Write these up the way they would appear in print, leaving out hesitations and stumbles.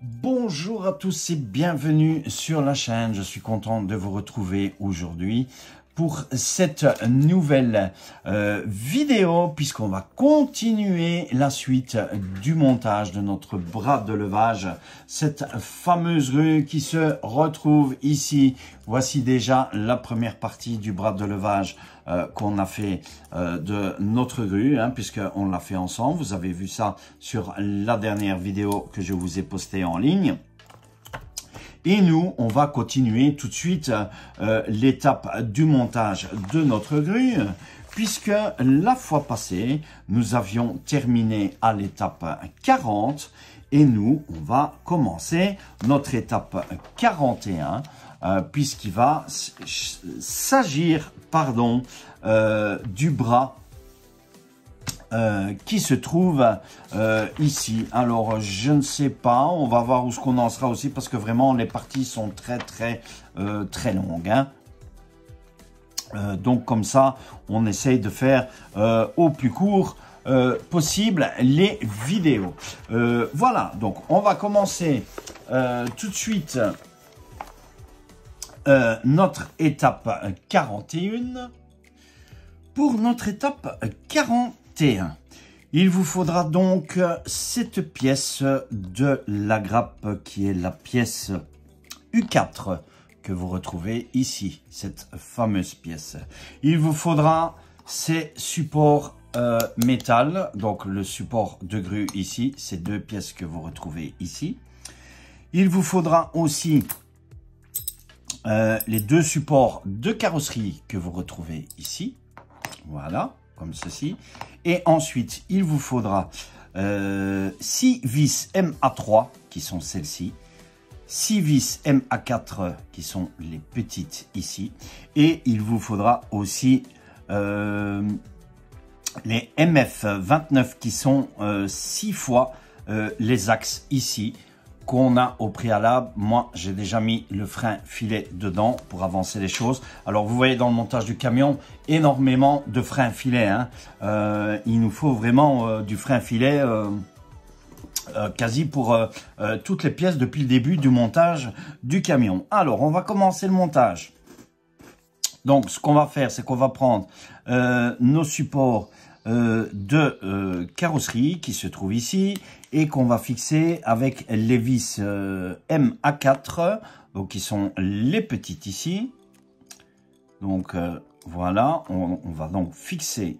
Bonjour à tous et bienvenue sur la chaîne. Je suis content de vous retrouver aujourd'hui pour cette nouvelle vidéo puisqu'on va continuer la suite du montage de notre bras de levage, cette fameuse rue qui se retrouve ici. Voici déjà la première partie du bras de levage qu'on a fait de notre rue, puisqu'on l'a fait ensemble. Vous avez vu ça sur la dernière vidéo que je vous ai postée en ligne. Et nous, on va continuer tout de suite l'étape du montage de notre grue, puisque la fois passée, nous avions terminé à l'étape 40, et nous, on va commencer notre étape 41, puisqu'il va s'agir, du bras qui se trouve ici. Alors je ne sais pas, on va voir où ce qu'on en sera aussi parce que vraiment les parties sont très longues. Donc comme ça on essaye de faire au plus court possible les vidéos. Voilà, donc on va commencer tout de suite notre étape 41. Pour notre étape 41, il vous faudra donc cette pièce de la grappe qui est la pièce U4 que vous retrouvez ici, cette fameuse pièce. Il vous faudra ces supports métal, donc le support de grue ici, ces deux pièces que vous retrouvez ici. Il vous faudra aussi les deux supports de carrosserie que vous retrouvez ici. Voilà, comme ceci. Et ensuite, il vous faudra 6 vis MA3, qui sont celles-ci. 6 vis MA4, qui sont les petites ici. Et il vous faudra aussi les MF29, qui sont 6 fois les axes ici, qu'on a au préalable. Moi, j'ai déjà mis le frein filet dedans pour avancer les choses. Alors, vous voyez dans le montage du camion, énormément de frein filet. Il nous faut vraiment du frein filet quasi pour toutes les pièces depuis le début du montage du camion. Alors, on va commencer le montage. Donc, ce qu'on va faire, c'est qu'on va prendre nos supports de carrosserie qui se trouvent ici et qu'on va fixer avec les vis MA4, donc qui sont les petites ici. Donc voilà, on va donc fixer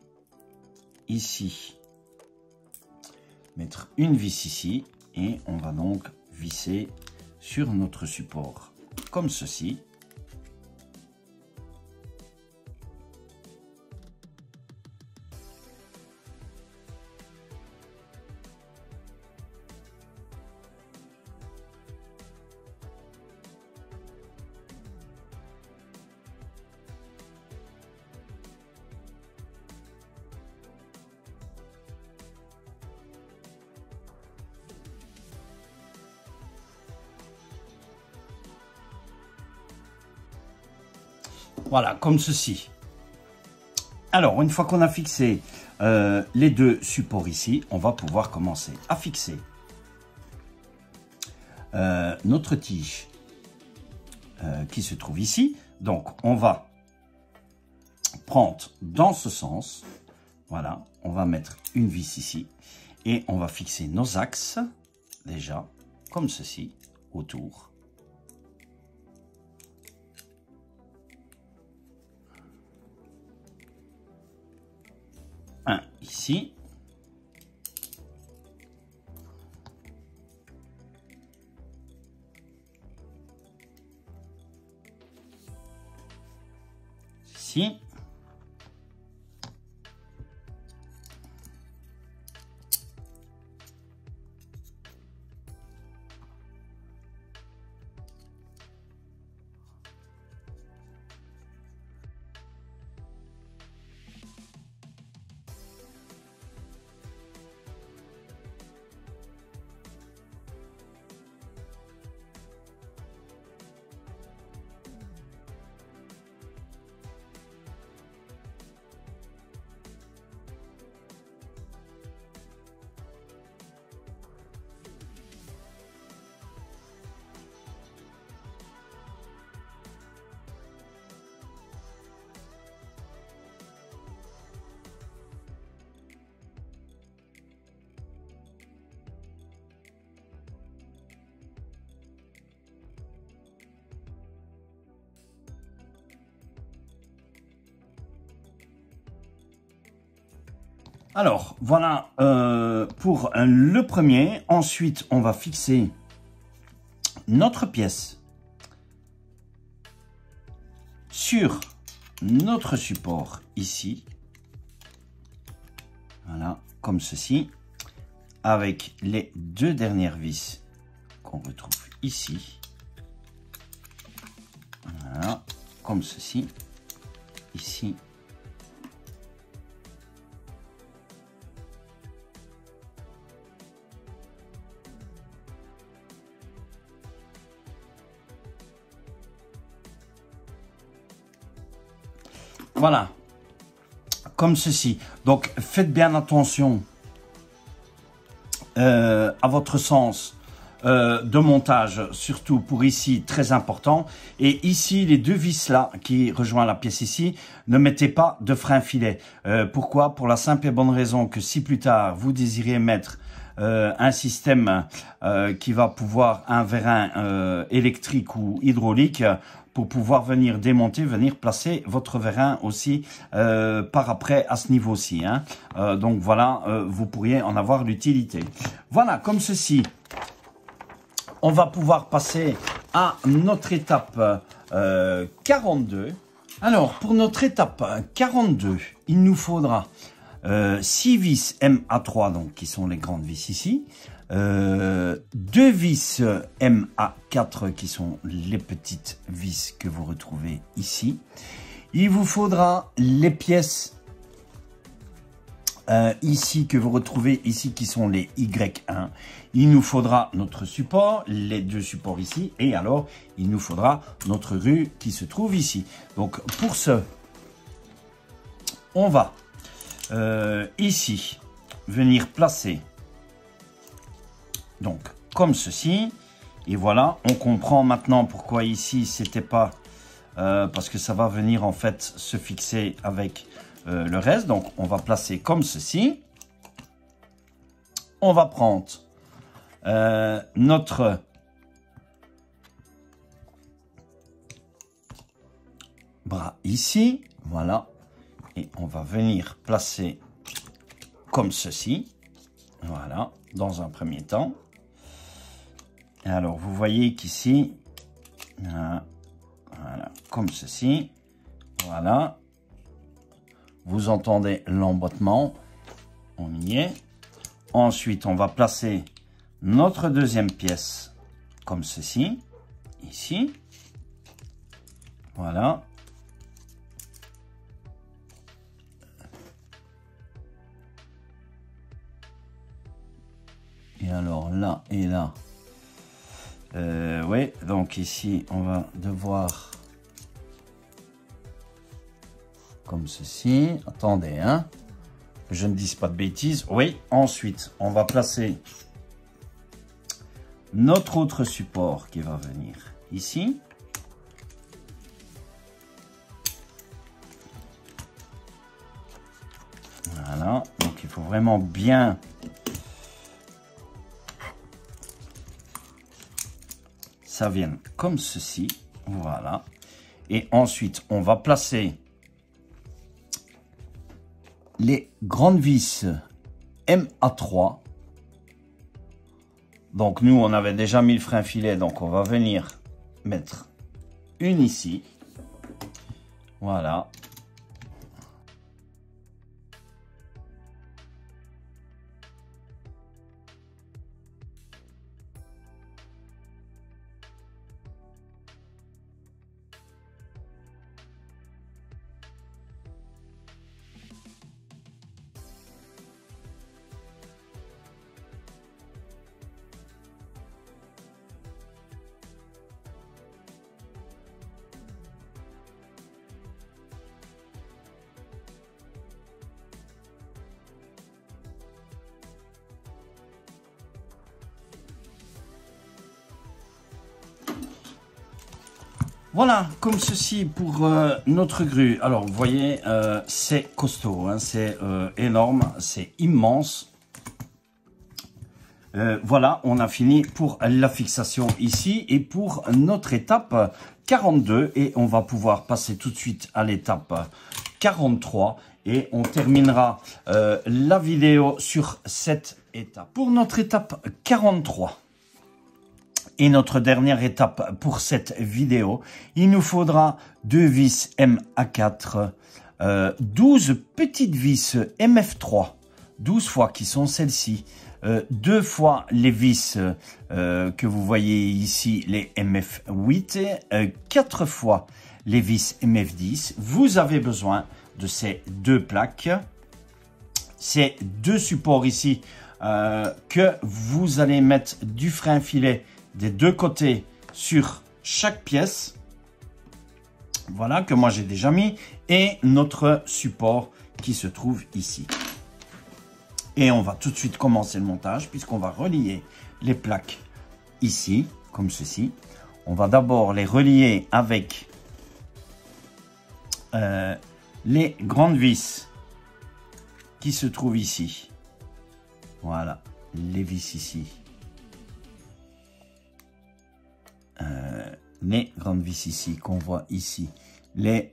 ici, mettre une vis ici et on va donc visser sur notre support comme ceci. Voilà, comme ceci. Alors, une fois qu'on a fixé les deux supports ici, on va pouvoir commencer à fixer notre tige qui se trouve ici. Donc, on va prendre dans ce sens. Voilà, on va mettre une vis ici et on va fixer nos axes, déjà, comme ceci, autour. Un ici. Ici. Alors, voilà pour le premier. Ensuite, on va fixer notre pièce sur notre support ici. Voilà, comme ceci. Avec les deux dernières vis qu'on retrouve ici. Voilà, comme ceci. Ici. Voilà, comme ceci. Donc, faites bien attention à votre sens de montage, surtout pour ici, très important. Et ici, les deux vis là qui rejoignent la pièce ici, ne mettez pas de frein filet. Pourquoi? Pour la simple et bonne raison que si plus tard, vous désirez mettre un système qui va pouvoir, un vérin électrique ou hydraulique, pour pouvoir venir démonter, venir placer votre vérin aussi par après à ce niveau-ci. Hein. Donc voilà, vous pourriez en avoir l'utilité. Voilà, comme ceci, on va pouvoir passer à notre étape 42. Alors, pour notre étape 42, il nous faudra 6 vis MA3, donc qui sont les grandes vis ici. 2 vis MA4 qui sont les petites vis que vous retrouvez ici. Il vous faudra les pièces ici que vous retrouvez ici qui sont les Y1. Il nous faudra notre support, les deux supports ici, et alors il nous faudra notre rue qui se trouve ici. Donc pour ce, on va ici venir placer donc comme ceci, et voilà, on comprend maintenant pourquoi ici c'était pas parce que ça va venir en fait se fixer avec le reste. Donc on va placer comme ceci, on va prendre notre bras ici, voilà, et on va venir placer comme ceci, voilà, dans un premier temps. Alors, vous voyez qu'ici, voilà, comme ceci, voilà. Vous entendez l'emboîtement, on y est. Ensuite, on va placer notre deuxième pièce, comme ceci, ici. Voilà. Et alors, là et là. Oui, donc ici, on va devoir, comme ceci. Attendez, hein, que je ne dise pas de bêtises. Oui, ensuite, on va placer notre autre support qui va venir ici. Voilà, donc il faut vraiment bien ça vienne comme ceci, voilà. Et ensuite, on va placer les grandes vis MA3. Donc, nous, on avait déjà mis le frein filet, donc on va venir mettre une ici. Voilà. Voilà, comme ceci pour notre grue. Alors, vous voyez, c'est costaud, hein, c'est énorme, c'est immense. Voilà, on a fini pour la fixation ici et pour notre étape 42. Et on va pouvoir passer tout de suite à l'étape 43. et on terminera la vidéo sur cette étape. Pour notre étape 43 et notre dernière étape pour cette vidéo, il nous faudra 2 vis MA4, 12 petites vis MF3, 12 fois qui sont celles-ci, 2 fois les vis que vous voyez ici, les MF8, 4 fois les vis MF10. Vous avez besoin de ces 2 plaques, ces 2 supports ici que vous allez mettre du frein filet des 2 côtés sur chaque pièce. Voilà, que moi j'ai déjà mis, et notre support qui se trouve ici. Et on va tout de suite commencer le montage puisqu'on va relier les plaques ici, comme ceci. On va d'abord les relier avec les grandes vis qui se trouvent ici. Voilà, les vis ici. Les grandes vis ici qu'on voit ici. Les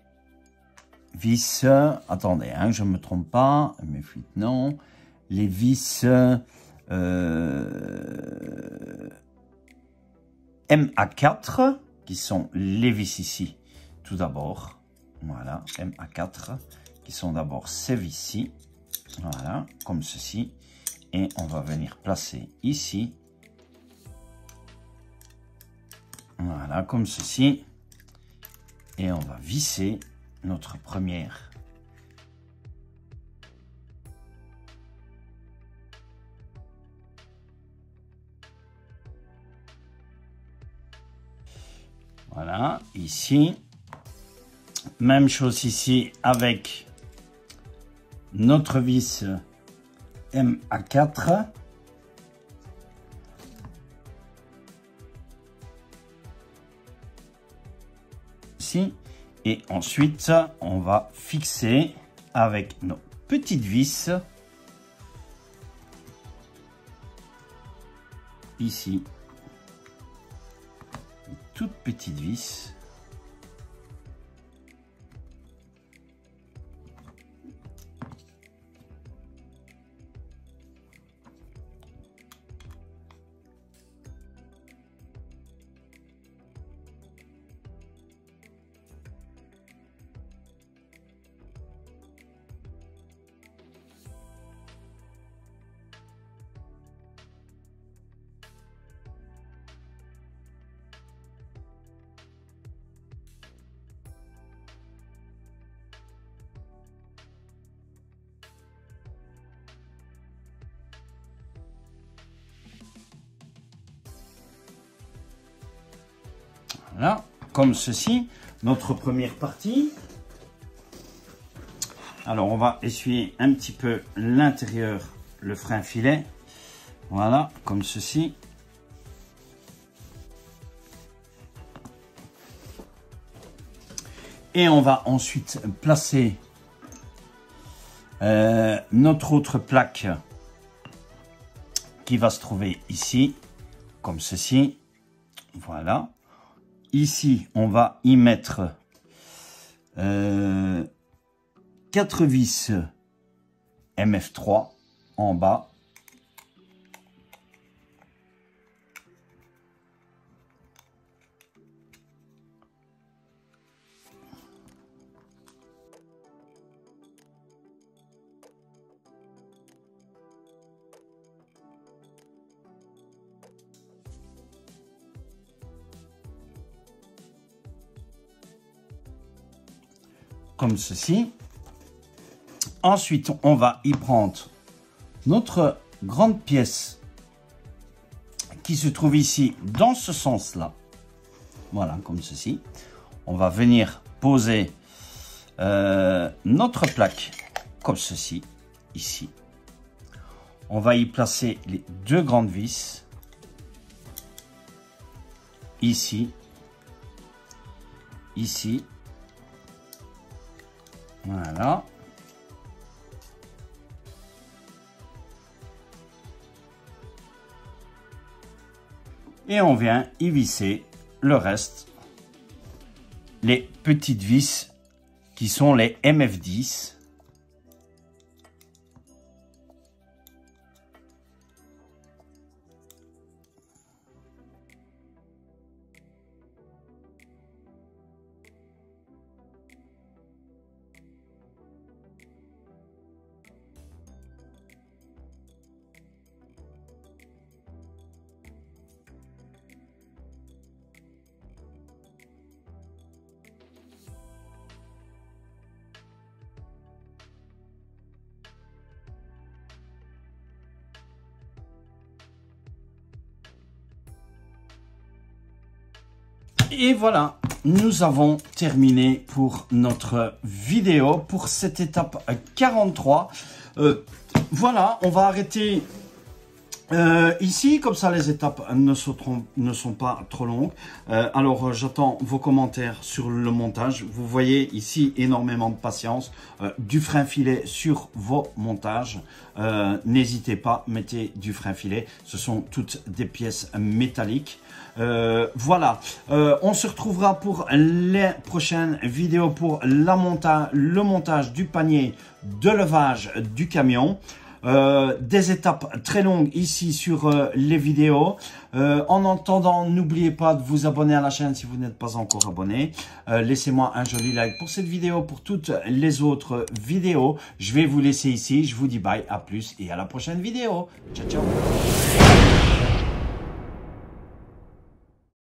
vis, attendez, hein, je ne me trompe pas, mes fuites, non. Les vis MA4, qui sont les vis ici, tout d'abord. Voilà, MA4, qui sont d'abord ces vis-ci. Voilà, comme ceci. Et on va venir placer ici. Voilà, comme ceci. Et on va visser notre première. Voilà, ici. Même chose ici avec notre vis MA4. Ici. Et ensuite, on va fixer avec nos petites vis ici. Une toute petite vis. Voilà, comme ceci, notre première partie. Alors, on va essuyer un petit peu l'intérieur, le frein filet. Voilà, comme ceci. Et on va ensuite placer notre autre plaque qui va se trouver ici, comme ceci. Voilà. Ici, on va y mettre 4 vis MF3 en bas. Comme ceci. Ensuite, on va y prendre notre grande pièce qui se trouve ici dans ce sens-là. Voilà, comme ceci. On va venir poser notre plaque comme ceci, ici. On va y placer les 2 grandes vis. Ici. Ici. Voilà. Et on vient y visser le reste, les petites vis qui sont les MF10. Et voilà, nous avons terminé pour notre vidéo, pour cette étape 43. Voilà, on va arrêter ici, comme ça les étapes ne sont pas trop longues. Alors j'attends vos commentaires sur le montage. Vous voyez ici énormément de patience, du frein filet sur vos montages. N'hésitez pas, mettez du frein filet. Ce sont toutes des pièces métalliques. Voilà, on se retrouvera pour les prochaines vidéos pour le montage du panier de levage du camion. Des étapes très longues ici sur les vidéos. En attendant, n'oubliez pas de vous abonner à la chaîne si vous n'êtes pas encore abonné. Laissez-moi un joli like pour cette vidéo, pour toutes les autres vidéos. Je vais vous laisser ici. Je vous dis bye, à plus et à la prochaine vidéo. Ciao, ciao.